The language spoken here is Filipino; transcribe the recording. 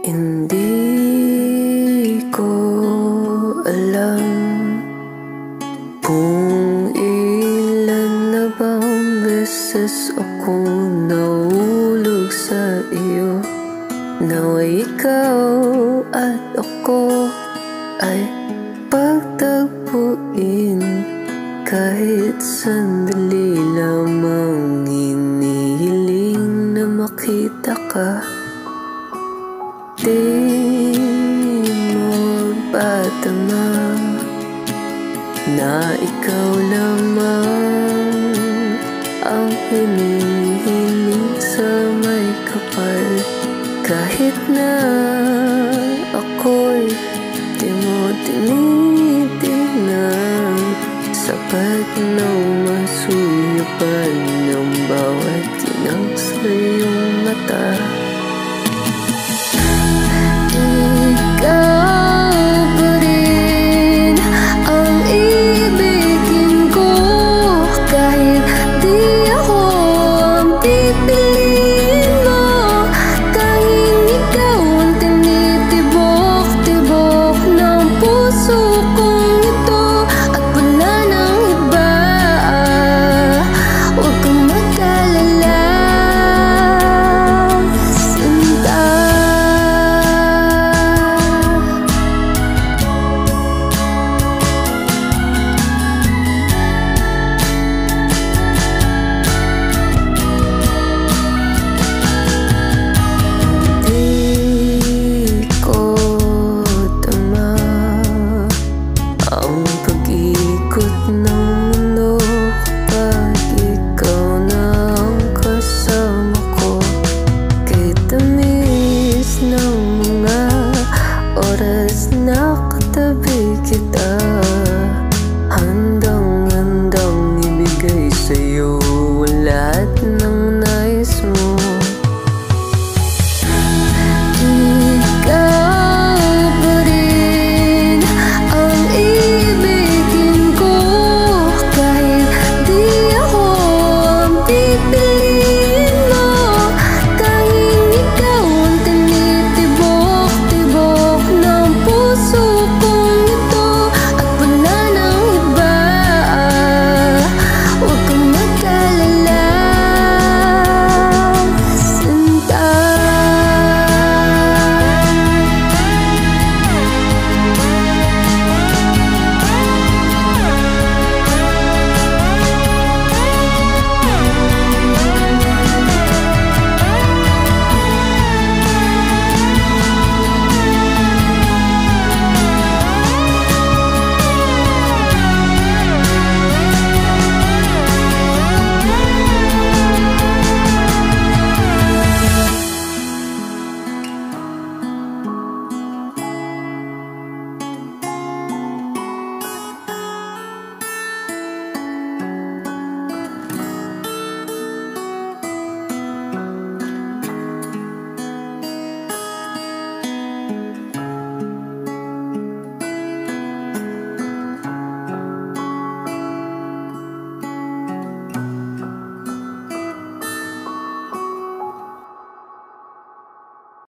Hindi ko alam kung ilan na bang beses ako nahulog sa iyo. Nawa'y ikaw at ako ay pagtagpuin, kahit sandali lamang inihiling na makita ka. Di mo patama na ikaw lamang ang hinihiling sa may kapal. Kahit na ako'y di mo tinitingnan, sapat na umasuyapan ng bawat